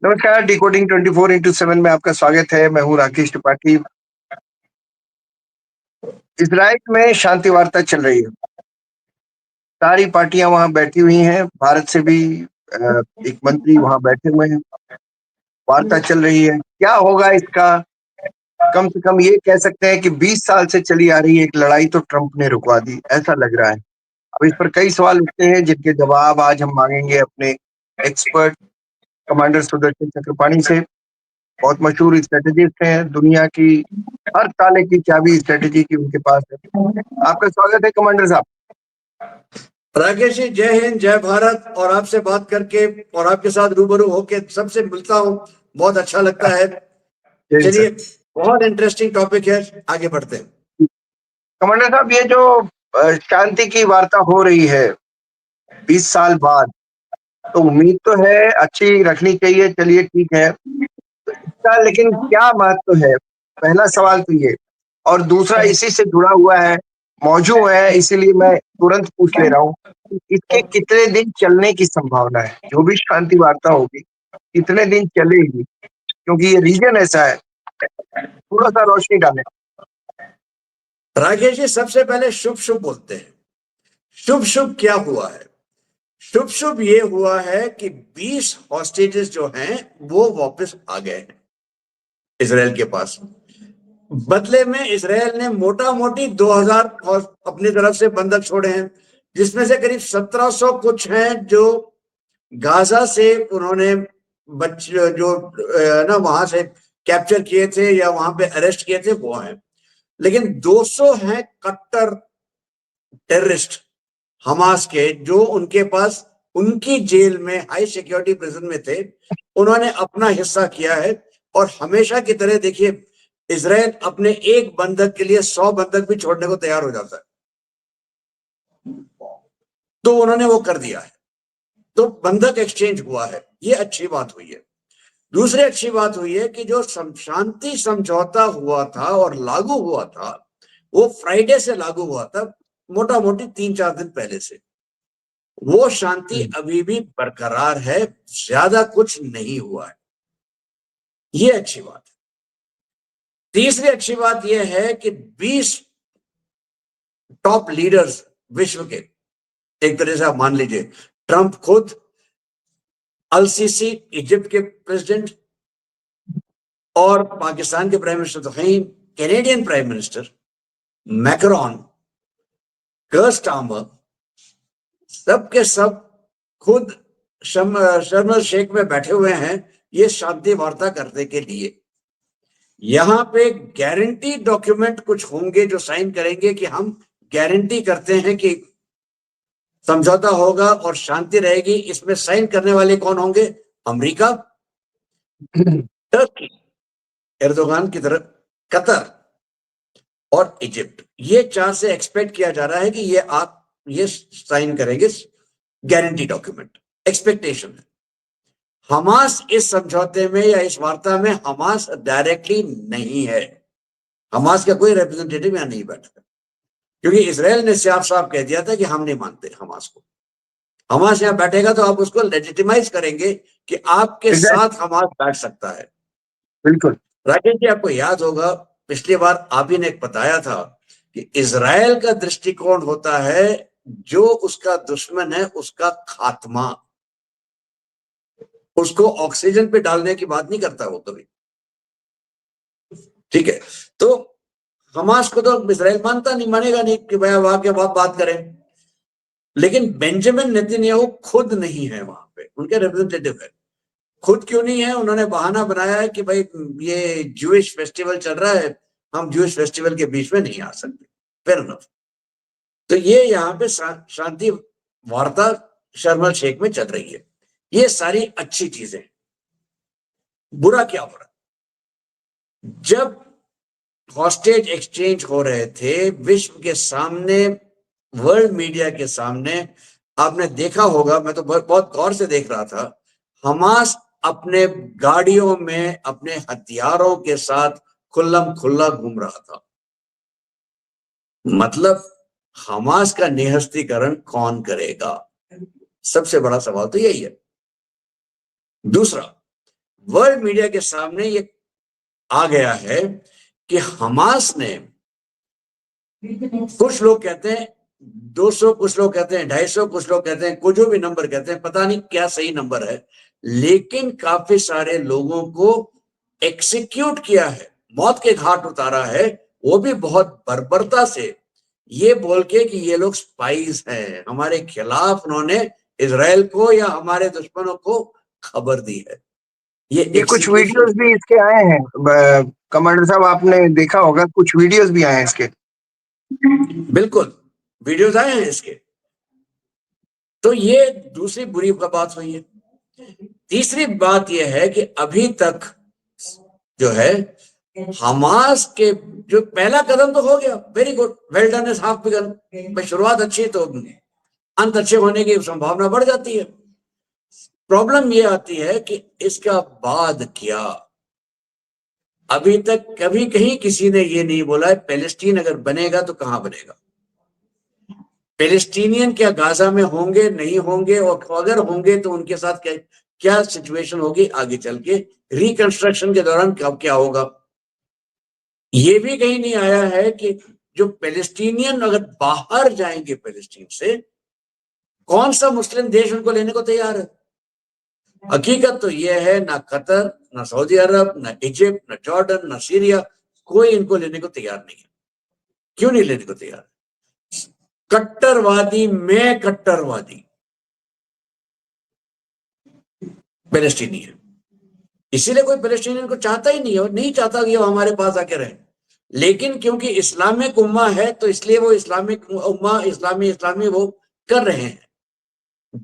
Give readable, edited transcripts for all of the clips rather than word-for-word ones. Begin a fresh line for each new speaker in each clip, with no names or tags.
नमस्कार, डिकोडिंग 24/7 में आपका स्वागत है। मैं हूँ राकेश त्रिपाठी। इज़राइल में शांति वार्ता चल रही है। सारी पार्टियाँ वहाँ बैठी हुई हैं। भारत से भी एक मंत्री वहाँ बैठे हुए हैं। वार्ता चल रही है। क्या होगा इसका? कम से कम ये कह सकते हैं कि 20 साल से चली आ रही एक लड़ाई तो ट्रंप ने रुकवा दी, ऐसा लग रहा है। अब इस पर कई सवाल उठते हैं जिनके जवाब आज हम माँगेंगे अपने एक्सपर्ट कमांडर सुदर्शन चक्रपाणी से। बहुत मशहूर स्ट्रैटेजिस्ट हैं, दुनिया की हर ताले की चाबी स्ट्रैटेजी की उनके पास है। आपका स्वागत है कमांडर साहब।
राकेश जी, जय हिंद, जय भारत। और आपसे बात करके और आपके साथ रूबरू होके सबसे मिलता हूँ, बहुत अच्छा लगता है। चलिए, बहुत इंटरेस्टिंग टॉपिक है, आगे बढ़ते हैं।
कमांडर साहब, ये जो शांति की वार्ता हो रही है 20 साल बाद, तो उम्मीद तो है अच्छी रखनी चाहिए, चलिए ठीक है। तो इसका लेकिन क्या महत्व है? पहला सवाल तो ये, और दूसरा इसी से जुड़ा हुआ है, मौजू है, इसीलिए मैं तुरंत पूछ ले रहा हूँ, इसके कितने दिन चलने की संभावना है? जो भी शांति वार्ता होगी, कितने दिन चलेगी? क्योंकि ये रीजन ऐसा है, थोड़ा-सा रोशनी डालें।
राकेश जी, सबसे पहले शुभ शुभ बोलते हैं। शुभ शुभ क्या हुआ है? शुभ शुभ ये हुआ है कि 20 हॉस्टेजेस जो हैं वो वापस आ गए हैं इजराइल के पास। बदले में इजराइल ने मोटा मोटी 2000 अपनी तरफ से बंधक छोड़े हैं, जिसमें से करीब 1700 कुछ हैं जो गाजा से उन्होंने बच्चे जो ना वहां से कैप्चर किए थे या वहां पे अरेस्ट किए थे वो हैं। लेकिन 200 हैं कट्टर टेररिस्ट हमास के, जो उनके पास उनकी जेल में हाई सिक्योरिटी प्रिजन में थे। उन्होंने अपना हिस्सा किया है। और हमेशा की तरह देखिए, इजराइल अपने एक बंधक के लिए 100 बंधक भी छोड़ने को तैयार हो जाता है, तो उन्होंने वो कर दिया है। तो बंधक एक्सचेंज हुआ है, ये अच्छी बात हुई है। दूसरी अच्छी बात हुई है कि जो शांति समझौता हुआ था और लागू हुआ था, वो फ्राइडे से लागू हुआ था, मोटा मोटी 3-4 दिन पहले से। वो शांति अभी भी बरकरार है, ज्यादा कुछ नहीं हुआ है, ये अच्छी बात है। तीसरी अच्छी बात यह है कि 20 टॉप लीडर्स विश्व के, एक तरह से आप मान लीजिए ट्रंप खुद, अल सीसी इजिप्ट के प्रेसिडेंट, और पाकिस्तान के प्राइम मिनिस्टर तो हैं ही, कैनेडियन प्राइम मिनिस्टर मैक्रॉन, कर्स्टामर, सब के सब खुद शर्म शेख में बैठे हुए हैं ये शांति वार्ता करने के लिए। यहां पे गारंटी डॉक्यूमेंट कुछ होंगे जो साइन करेंगे कि हम गारंटी करते हैं कि समझौता होगा और शांति रहेगी। इसमें साइन करने वाले कौन होंगे? अमेरिका, टर्की, एर्दोगान की तरफ, कतर और इजिप्ट। ये 4 से एक्सपेक्ट किया जा रहा है कि ये साइन करेंगे गारंटी डॉक्यूमेंट। एक्सपेक्टेशन है। हमास इस समझौते में या इस वार्ता में हमास डायरेक्टली नहीं है। हमास का कोई रिप्रेजेंटेटिव यहां नहीं बैठा, क्योंकि इजराइल ने साफ साफ कह दिया था कि हम नहीं मानते हमास को। हमास यहां बैठेगा तो आप उसको लेजिटिमाइज करेंगे कि आपके साथ हमास बैठ सकता है।
बिल्कुल।
राकेश जी, आपको याद होगा पिछली बार आप ही ने बताया था कि इजराइल का दृष्टिकोण होता है जो उसका दुश्मन है उसका खात्मा। उसको ऑक्सीजन पे डालने की बात नहीं करता वो कभी। ठीक है, तो हमास को तो इजराइल मानता नहीं, मानेगा नहीं कि भाई वहां के बात करें। लेकिन बेंजामिन नेतन्याहू खुद नहीं है वहां पे, उनके रिप्रेजेंटेटिव है। खुद क्यों नहीं है? उन्होंने बहाना बनाया है कि भाई ये जूइश फेस्टिवल चल रहा है, हम जूइश फेस्टिवल के बीच में नहीं आ सकते। Fair enough. तो ये यहाँ पे शांति वार्ता शर्म शेख में चल रही है। ये सारी अच्छी चीजें। बुरा क्या हो रहा? जब हॉस्टेज एक्सचेंज हो रहे थे विश्व के सामने, वर्ल्ड मीडिया के सामने, आपने देखा होगा, मैं तो बहुत गौर से देख रहा था, हमास अपने गाड़ियों में अपने हथियारों के साथ खुल्लम खुल्ला घूम रहा था। मतलब हमास का निहस्तीकरण कौन करेगा? सबसे बड़ा सवाल तो यही है। दूसरा, वर्ल्ड मीडिया के सामने ये आ गया है कि हमास ने, कुछ लोग कहते हैं 200, कुछ लोग कहते हैं 250, कुछ लोग कहते हैं कुछ जो भी नंबर कहते हैं, पता नहीं क्या सही नंबर है, लेकिन काफी सारे लोगों को एक्सिक्यूट किया है, मौत के घाट उतारा है, वो भी बहुत बर्बरता से, ये बोल के कि ये लोग स्पाइस हैं, हमारे खिलाफ उन्होंने इजराइल को या हमारे दुश्मनों को खबर दी है। ये
कुछ
एक्सिक्यूशन
वीडियोस भी इसके आए हैं कमांडर साहब, आपने देखा होगा, कुछ वीडियोस भी आए हैं इसके।
बिल्कुल वीडियोस आए हैं इसके। तो ये दूसरी बुरी बात हुई है। तीसरी बात यह है कि अभी तक जो है हमास के जो पहला कदम तो हो गया, very good, well done is half begun, शुरुआत अच्छी तो अंत अच्छे होने की संभावना बढ़ जाती है। प्रॉब्लम ये आती है कि इसका बाद क्या। अभी तक कभी कहीं किसी ने ये नहीं बोला है पैलेस्टीन अगर बनेगा तो कहां बनेगा, पैलेस्टीनियन क्या गाजा में होंगे नहीं होंगे, और अगर होंगे तो उनके साथ क्या क्या सिचुएशन होगी आगे चल के, रिकंस्ट्रक्शन के दौरान कब क्या होगा। ये भी कहीं नहीं आया है कि जो पैलेस्टीनियन अगर बाहर जाएंगे पैलेस्टीन से, कौन सा मुस्लिम देश उनको लेने को तैयार है। हकीकत तो यह है ना कतर, ना सऊदी अरब, ना इजिप्ट, ना जॉर्डन, ना सीरिया, कोई इनको लेने को तैयार नहीं है। क्यों नहीं लेने को तैयार? कट्टरवादी में कट्टरवादी पैलेस्टीनी है, इसीलिए कोई पैलेस्टीनियन को चाहता ही नहीं है, और नहीं चाहता कि वो हमारे पास आके रहे। लेकिन क्योंकि इस्लामिक उम्मा है तो इसलिए वो इस्लामिक उम्मा इस्लामी वो कर रहे हैं।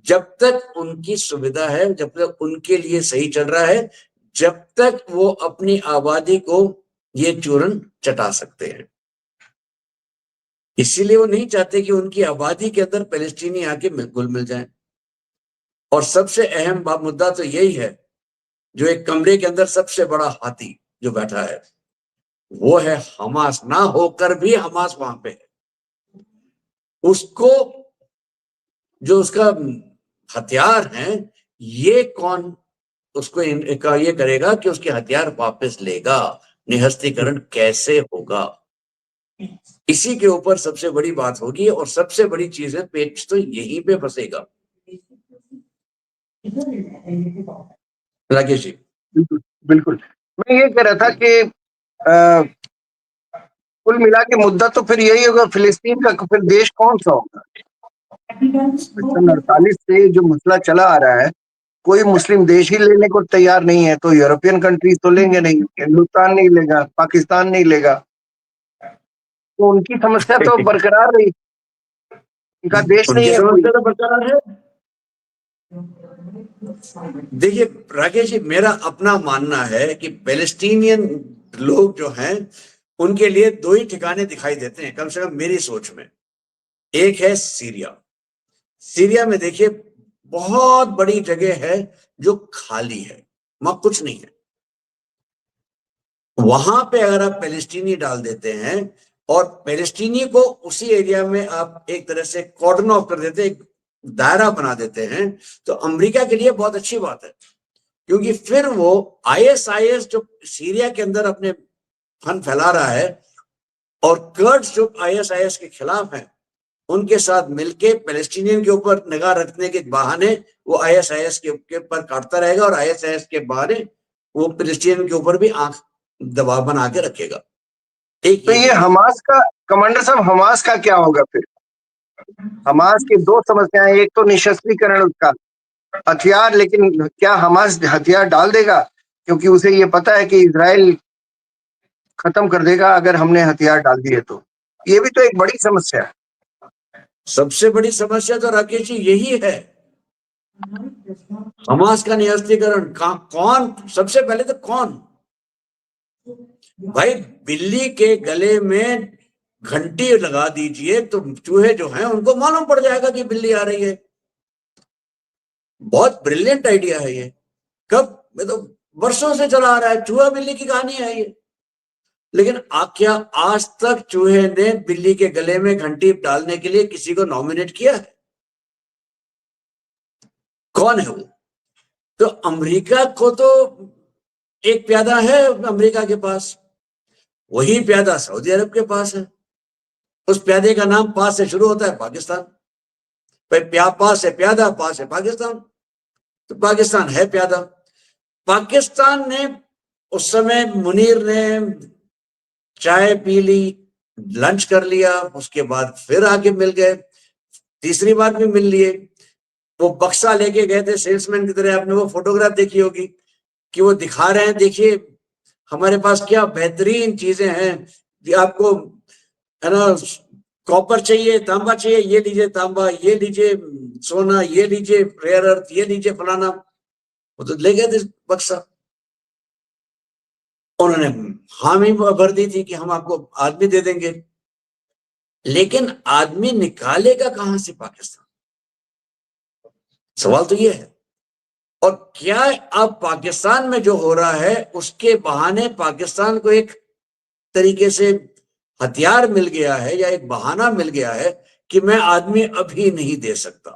जब तक उनकी सुविधा है, जब तक उनके लिए सही चल रहा है, जब तक वो अपनी आबादी को ये चूरन चटा सकते हैं, इसीलिए वो नहीं चाहते कि उनकी आबादी के अंदर पैलेस्टीनी आके घुल मिल जाए। और सबसे अहम मुद्दा तो यही है, जो एक कमरे के अंदर सबसे बड़ा हाथी जो बैठा है वो है हमास। ना होकर भी हमास वहां पे है, उसको जो उसका हथियार है, ये कौन उसको ये करेगा कि उसके हथियार वापस लेगा, निहस्तीकरण कैसे होगा, इसी के ऊपर सबसे बड़ी बात होगी। और सबसे बड़ी चीज है, पेच तो यहीं पे फंसेगा। राकेश जी।
बिल्कुल बिल्कुल, मैं ये कह रहा था कि कुल मिला के मुद्दा तो फिर यही होगा, फिलिस्तीन का फिर देश कौन सा होगा। 1948 से जो मसला चला आ रहा है, कोई मुस्लिम देश ही लेने को तैयार नहीं है, तो यूरोपियन कंट्रीज तो लेंगे नहीं, हिंदुस्तान नहीं लेगा, पाकिस्तान नहीं लेगा, तो उनकी समस्या तो बरकरार रही, उनका देश नहीं
उनकी
है कोई।
समस्या तो बरकरार है। देखिए राकेश जी, मेरा अपना मानना है कि पैलेस्टीनियन लोग जो हैं उनके लिए दो ही ठिकाने दिखाई देते हैं, कम से कम मेरी सोच में। एक है सीरिया। सीरिया में देखिए बहुत बड़ी जगह है जो खाली है, वहां कुछ नहीं है। वहां पे अगर आप पैलेस्टीनी डाल देते हैं और पैलेस्टीनी को उसी एरिया में आप एक तरह से कॉर्डन ऑफ कर देते हैं, एक दायरा बना देते हैं, तो अमेरिका के लिए बहुत अच्छी बात है। क्योंकि फिर वो आईएसआईएस जो सीरिया के अंदर अपने फन फैला रहा है, और कर्ड्स जो आईएसआईएस के खिलाफ हैं, उनके साथ मिलके पैलेस्टीनियन के ऊपर निगाह रखने के बहाने वो आईएसआईएस के ऊपर काटता रहेगा, और आईएसआईएस के बहाने वो पैलेस्टीनियन के ऊपर भी आंख दबाव बना के रखेगा। एक
तो ये हमास का, कमांडर साहब, हमास का क्या होगा फिर। हमास की दो समस्याएं, एक तो निशस्त्रीकरण उसका हथियार, लेकिन क्या हमास हथियार डाल देगा, क्योंकि उसे ये पता है कि इजराइल खत्म कर देगा अगर हमने हथियार डाल दिए तो। ये भी तो एक बड़ी समस्या है।
सबसे बड़ी समस्या तो राकेश जी यही है, हमास का निरस्त्रीकरण। कौन सबसे पहले तो कौन, भाई बिल्ली के गले में घंटी लगा दीजिए तो चूहे जो हैं उनको मालूम पड़ जाएगा कि बिल्ली आ रही है। बहुत ब्रिलियंट आइडिया है ये, कब तो वर्षों से चला आ रहा है, चूहा बिल्ली की कहानी है ये। लेकिन क्या आज तक चूहे ने बिल्ली के गले में घंटी डालने के लिए किसी को नॉमिनेट किया है? कौन है वो? तो अमेरिका को तो एक प्यादा है अमेरिका के पास, वही प्यादा सऊदी अरब के पास है। उस प्यादे का नाम पा से शुरू होता है, पाकिस्तान। भाई पा से प्यादा, पा से पाकिस्तान, तो पाकिस्तान है प्यादा। पाकिस्तान ने उस समय मुनीर ने चाय पी ली, लंच कर लिया, उसके बाद फिर आके मिल गए, तीसरी बार भी मिल लिए। वो बक्सा लेके गए थे सेल्समैन की तरह, आपने वो फोटोग्राफ देखी होगी कि वो दिखा रहे हैं, देखिए हमारे पास क्या बेहतरीन चीजें हैं, कि आपको है ना कॉपर चाहिए, तांबा चाहिए, ये लीजिए तांबा, ये लीजिए सोना, ये लीजिए रेयर अर्थ, ये लीजिए फलाना। वो तो ले गए थे बक्सा। उन्होंने हामी भर दी थी कि हम आपको आदमी दे देंगे, लेकिन आदमी निकालेगा कहां से पाकिस्तान? सवाल तो ये है। और क्या अब पाकिस्तान में जो हो रहा है उसके बहाने पाकिस्तान को एक तरीके से हथियार मिल गया है, या एक बहाना मिल गया है कि मैं आदमी अभी नहीं दे सकता।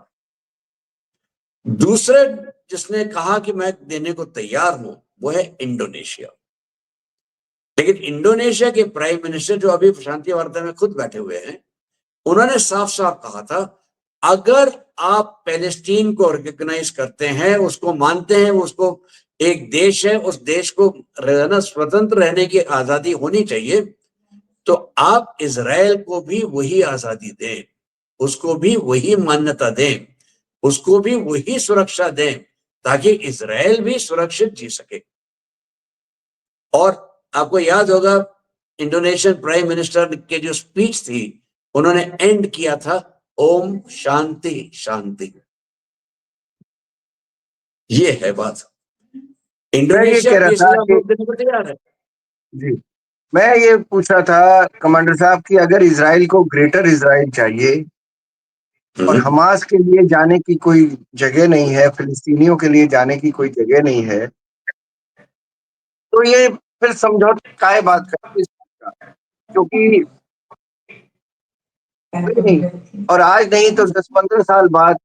दूसरे जिसने कहा कि मैं देने को तैयार हूं वो है इंडोनेशिया। लेकिन इंडोनेशिया के प्राइम मिनिस्टर, जो अभी शांति वार्ता में खुद बैठे हुए हैं, उन्होंने साफ साफ कहा था, अगर आप पैलेस्टीन को रिकॉग्नाइज करते हैं, उसको मानते हैं, उसको एक देश है, उस देश को रहना, स्वतंत्र रहने की आजादी होनी चाहिए, तो आप इजराइल को भी वही आजादी दें, उसको भी वही मान्यता दें, उसको भी वही सुरक्षा दें, ताकि इजराइल भी सुरक्षित जी सके। और आपको याद होगा इंडोनेशियन प्राइम मिनिस्टर के जो स्पीच थी, उन्होंने एंड किया था ओम शांति शांति। ये है बात।
मैं ये
इंडोनेशिया
कह रहा था
तीसरा
कि
वोट देने को तैयार है।
जी, मैं ये पूछ रहा था कमांडर साहब कि अगर इजराइल को ग्रेटर इजराइल चाहिए और हमास के लिए जाने की कोई जगह नहीं है, फिलिस्तीनियों के लिए जाने की कोई जगह नहीं है, तो ये फिर समझौता काय बात करती है? क्योंकि नहीं, और आज नहीं तो 10-15 साल बाद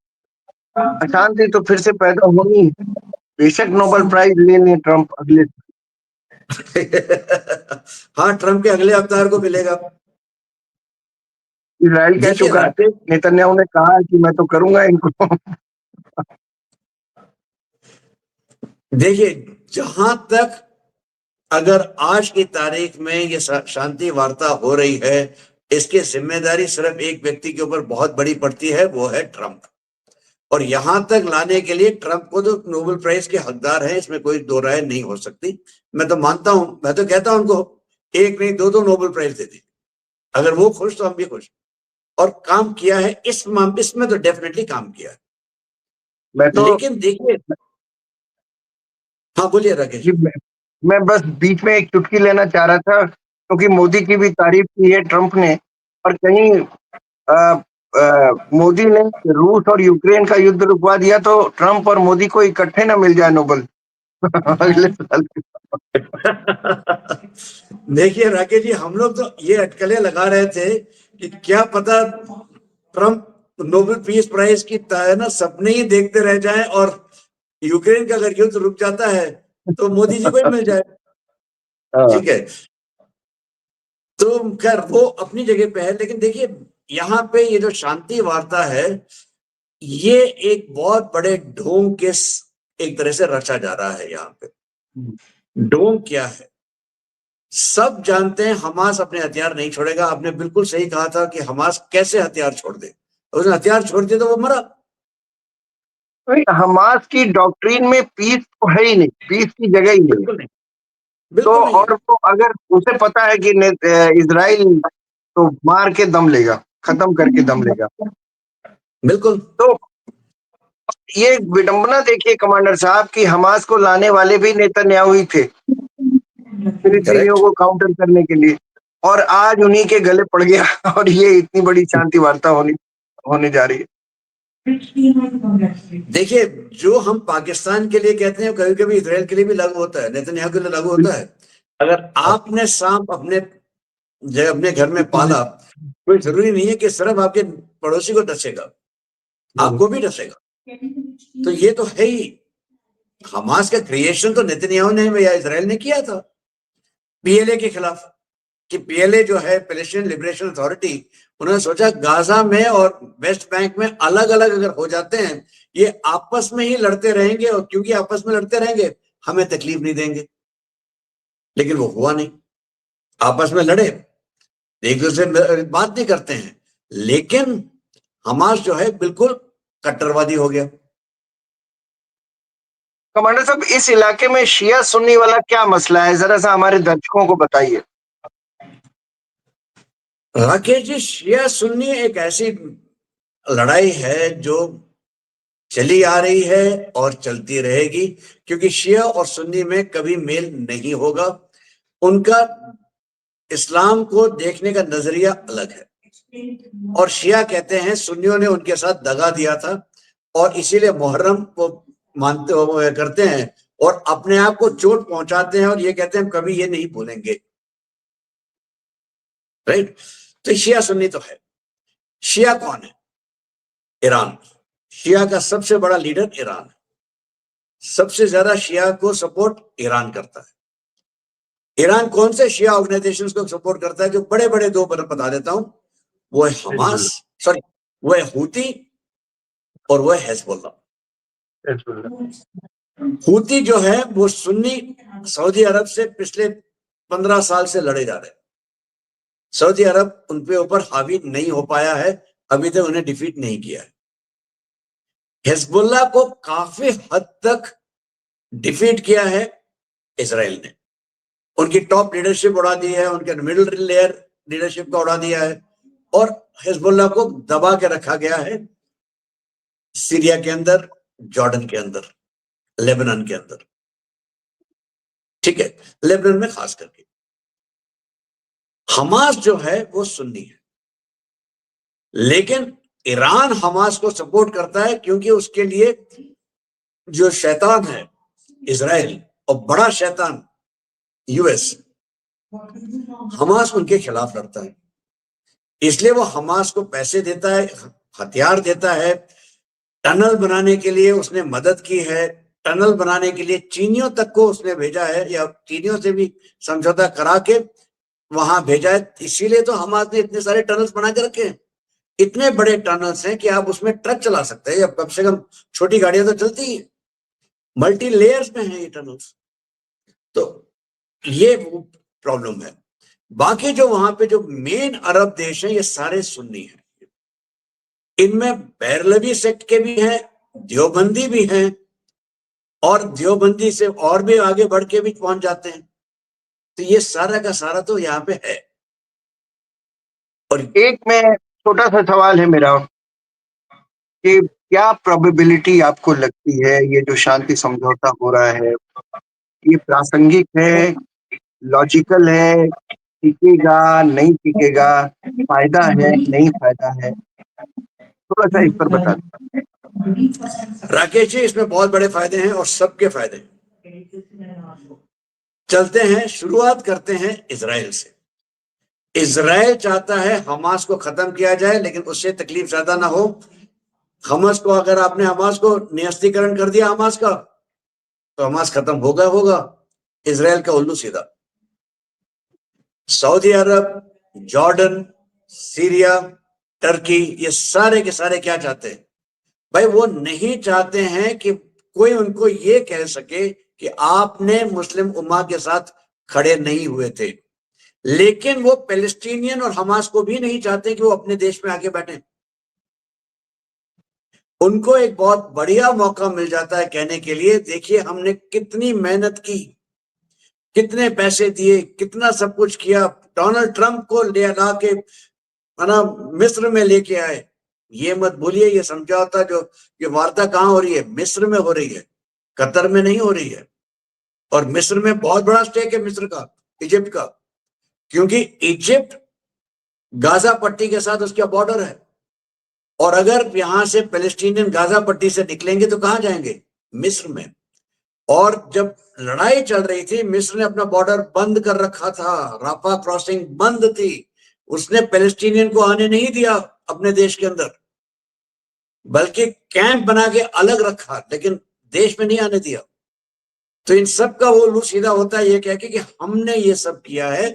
अशांति तो फिर से पैदा होनी है। बेशक नोबेल प्राइज ले लें ट्रंप अगले
हाँ, ट्रंप के अगले अवतार को मिलेगा।
इजराइल कह
देखिए
चुका है,
राकेश,
नेतन्याहू ने कहा है कि मैं तो करूंगा इनको।
देखिए जहां तक अगर आज की तारीख में ये शांति वार्ता हो रही है, इसकी जिम्मेदारी सिर्फ एक व्यक्ति के ऊपर बहुत बड़ी पड़ती है, वो है ट्रंप। और यहां तक लाने के लिए ट्रंप को तो नोबेल प्राइज के हकदार हैं, इसमें कोई दो राय नहीं हो सकती। मैं तो मानता हूं, मैं तो कहता हूं उनको एक नहीं दो नोबेल प्राइज दे दी। अगर वो खुश तो हम भी खुश। और काम किया है इसमें तो डेफिनेटली काम किया है।
मैं तो
लेकिन देखिए, हाँ बोलिए राकेश।
जी, मैं बस बीच में एक चुटकी लेना चाह रहा था, क्योंकि मोदी की भी तारीफ की है ट्रंप ने, और कहीं मोदी ने रूस और यूक्रेन का युद्ध रुकवा दिया तो ट्रंप और मोदी को इकट्ठे ना मिल जाए नोबेल अगले साल।
देखिए राकेश जी, हम लोग तो ये अटकलें लगा रहे थे कि क्या पता ट्रंप नोबेल पीस प्राइज की ना सपने ही देखते रह जाएं, और यूक्रेन का अगर युद्ध रुक जाता है तो मोदी जी को ही मिल जाए। ठीक है, तो खैर वो अपनी जगह पे है। लेकिन देखिए यहाँ पे ये जो शांति वार्ता है, ये एक बहुत बड़े ढोंग के एक तरह से रचा जा रहा है। यहाँ पे ढोंग क्या है, सब जानते हैं हमास अपने हथियार नहीं छोड़ेगा। आपने बिल्कुल सही कहा था कि हमास कैसे हथियार छोड़ दे, उसने हथियार छोड़ दिए तो वो मरा।
हमास की डॉक्ट्रिन में पीस तो है ही नहीं, पीस की जगह ही नहीं है।
बिल्कुल नहीं,
तो
बिल्कुल नहीं है।
और वो अगर उसे पता है कि इजराइल तो मार के दम लेगा, खत्म करके दम लेगा।
बिल्कुल।
तो ये विडंबना देखिए कमांडर साहब कि हमास को लाने वाले भी नेतन्याहू ही थे फिलिस्तीनियों
करेक्ट।
को काउंटर करने के लिए, और आज उन्हीं के गले पड़ गया और ये इतनी बड़ी शांति वार्ता होने जा रही है।
देखिए, जो हम पाकिस्तान के लिए कहते हैं कभी कभी इजराइल के लिए भी लागू होता है, नेतन्याहू के लिए लागू होता है। अगर आपने सांप अपने घर में पाला, कोई जरूरी नहीं है कि सिर्फ आपके पड़ोसी को डसेगा, आपको भी डसेगा। तो ये तो है ही। हमास का क्रिएशन तो नेतन्याहू ने या इजराइल ने किया था पीएलए के खिलाफ, कि पीएलए जो है पैलेस्टाइन लिबरेशन अथॉरिटी, उन्होंने सोचा गाजा में और वेस्ट बैंक में अलग अलग अगर हो जाते हैं, ये आपस में ही लड़ते रहेंगे, और क्योंकि आपस में लड़ते रहेंगे हमें तकलीफ नहीं देंगे। लेकिन वो हुआ नहीं, आपस में लड़े, एक दूसरे से बात नहीं करते हैं, लेकिन हमास जो है बिल्कुल कट्टरवादी हो गया।
कमांडर साहब, इस इलाके में शिया सुन्नी वाला क्या मसला है, जरा सा हमारे दर्शकों को बताइए।
राकेश जी, शिया सुन्नी एक ऐसी लड़ाई है जो चली आ रही है और चलती रहेगी, क्योंकि शिया और सुन्नी में कभी मेल नहीं होगा। उनका इस्लाम को देखने का नजरिया अलग है, और शिया कहते हैं सुन्नियों ने उनके साथ दगा दिया था, और इसीलिए मुहर्रम को मानते हो करते हैं और अपने आप को चोट पहुंचाते हैं, और ये कहते हैं कभी ये नहीं भूलेंगे। राइट? तो शिया सुन्नी तो है। शिया कौन है? ईरान। शिया का सबसे बड़ा लीडर ईरान है, सबसे ज्यादा शिया को सपोर्ट ईरान करता है। ईरान कौन से शिया ऑर्गेनाइजेशंस को सपोर्ट करता है? जो बड़े बड़े दो बता देता हूं, वो है हमास, सॉरी वो है हूती, और वो है हिजबुल्लाह। हूती जो है वो सुन्नी सऊदी अरब से पिछले 15 साल से लड़े जा रहे हैं। सऊदी अरब उनके ऊपर हावी नहीं हो पाया है, अभी तक उन्हें डिफीट नहीं किया है। हिजबुल्लाह को काफी हद तक डिफीट किया है इजराइल ने, उनकी टॉप लीडरशिप उड़ा दी है, उनके मिडिल लेयर लीडरशिप का उड़ा दिया है, और हिजबुल्लाह को दबा के रखा गया है सीरिया के अंदर, जॉर्डन के अंदर, लेबनान के अंदर। ठीक है, लेबनान में खास करके। हमास जो है वो सुन्नी है, लेकिन ईरान हमास को सपोर्ट करता है, क्योंकि उसके लिए जो शैतान है इजराइल और बड़ा शैतान यूएस, हमास उनके खिलाफ लड़ता है। इसलिए वो हमास को पैसे देता है, हथियार देता है, टनल बनाने के लिए उसने मदद की है, टनल बनाने के लिए चीनियों तक को उसने भेजा है, या चीनियों से भी समझौता करा के वहां भेजा है। इसीलिए तो हमास ने इतने सारे टनल्स बना के रखे हैं, इतने बड़े टनल्स हैं कि आप उसमें ट्रक चला सकते हैं, या कम से कम छोटी गाड़ियां तो चलती ही, मल्टी लेयर्स में है ये टनल्स। तो ये प्रॉब्लम है। बाकी जो वहां पे जो मेन अरब देश हैं, ये सारे सुन्नी हैं। इनमें बैरलवी सेक्ट के भी हैं, देवबंदी भी हैं, और देवबंदी से और भी आगे बढ़ के भी पहुंच जाते हैं। तो ये सारा का सारा तो यहाँ पे है। और
एक में छोटा सा सवाल है मेरा कि क्या प्रोबेबिलिटी आपको लगती है ये जो शांति समझौता हो रहा है, ये प्रासंगिक है, लॉजिकल है, टिकेगा नहीं टिकेगा, फायदा है नहीं फायदा है, थोड़ा सा इस पर बता दें।
राकेश जी, इसमें बहुत बड़े फायदे हैं और सबके फायदे हैं। चलते हैं, शुरुआत करते हैं इजराइल से। इजराइल चाहता है हमास को खत्म किया जाए, लेकिन उससे तकलीफ ज्यादा ना हो। हमास को, अगर आपने हमास को निरस्तीकरण कर दिया हमास का, तो हमास खत्म होगा। इजराइल का उल्लू सीधा। सऊदी अरब, जॉर्डन, सीरिया, टर्की, ये सारे के सारे क्या चाहते हैं भाई? वो नहीं चाहते हैं कि कोई उनको ये कह सके कि आपने मुस्लिम उम्मा के साथ खड़े नहीं हुए थे। लेकिन वो पैलेस्टीनियन और हमास को भी नहीं चाहते कि वो अपने देश में आके बैठे। उनको एक बहुत बढ़िया मौका मिल जाता है कहने के लिए, देखिए हमने कितनी मेहनत की, कितने पैसे दिए, कितना सब कुछ किया, डोनाल्ड ट्रंप को ले ला के मिस्र में लेके आए। ये मत भूलिए, ये समझौता जो ये वार्ता कहां हो रही है? मिस्र में हो रही है, कतर में नहीं हो रही है। और मिस्र में बहुत बड़ा स्टेक है मिस्र का, इजिप्ट का, क्योंकि इजिप्ट गाजा पट्टी के साथ उसका बॉर्डर है। और अगर यहां से पैलेस्टीनियन गाजा पट्टी से निकलेंगे तो कहां जाएंगे? मिस्र में। और जब लड़ाई चल रही थी, मिस्र ने अपना बॉर्डर बंद कर रखा था, राफा क्रॉसिंग बंद थी, उसने पैलेस्टीनियन को आने नहीं दिया अपने देश के अंदर, बल्कि कैंप बना के अलग रखा, लेकिन देश में नहीं आने दिया। तो इन सब का वो लू सीधा होता है ये कह के कि हमने ये सब किया है,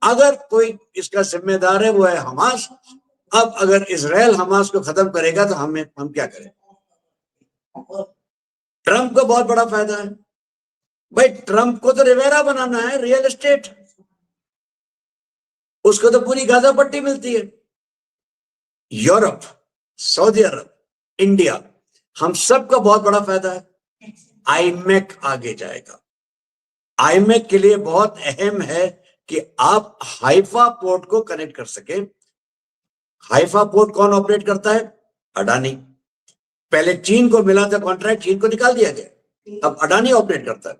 अगर कोई इसका जिम्मेदार है वो है हमास। अब अगर इजराइल हमास को खत्म करेगा तो हम क्या करें? ट्रंप को बहुत बड़ा फायदा है भाई, ट्रंप को तो रिवेरा बनाना है, रियल एस्टेट, उसको तो पूरी गाजा पट्टी मिलती है। यूरोप, सऊदी अरब, इंडिया, हम सबका बहुत बड़ा फायदा है। आईमेक आगे जाएगा। आईमेक के लिए बहुत अहम है कि आप हाइफा पोर्ट को कनेक्ट कर सके। हाइफा पोर्ट कौन ऑपरेट करता है? अडानी। पहले चीन को मिला था कॉन्ट्रैक्ट, चीन को निकाल दिया गया, अब अडानी ऑपरेट करता है।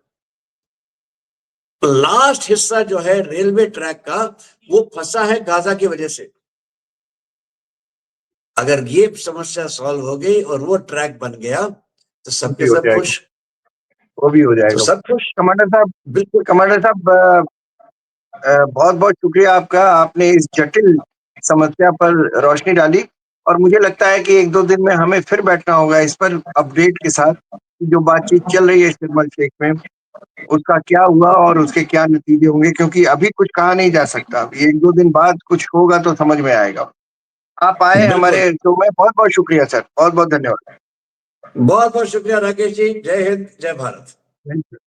लास्ट हिस्सा जो है रेलवे ट्रैक का, वो फंसा है गाजा की वजह से। अगर ये समस्या सॉल्व हो गई और वो ट्रैक बन गया तो सबके सब खुश,
वो भी हो
तो
जाएगा।
सब खुश।
कमांडर साहब,
बिल्कुल
कमांडर साहब, बहुत बहुत शुक्रिया आपका, आपने इस जटिल समस्या पर रोशनी डाली। और मुझे लगता है कि 1-2 दिन में हमें फिर बैठना होगा इस पर अपडेट के साथ, जो बातचीत चल रही है शर्म एल शेख में, उसका क्या हुआ और उसके क्या नतीजे होंगे, क्योंकि अभी कुछ कहा नहीं जा सकता। 1-2 दिन बाद कुछ होगा तो समझ में आएगा। आप आए
बिल्कुल।
हमारे शो में, बहुत बहुत शुक्रिया सर, बहुत बहुत धन्यवाद।
बहुत बहुत शुक्रिया राकेश जी। जय हिंद, जय भारत।
Thank you.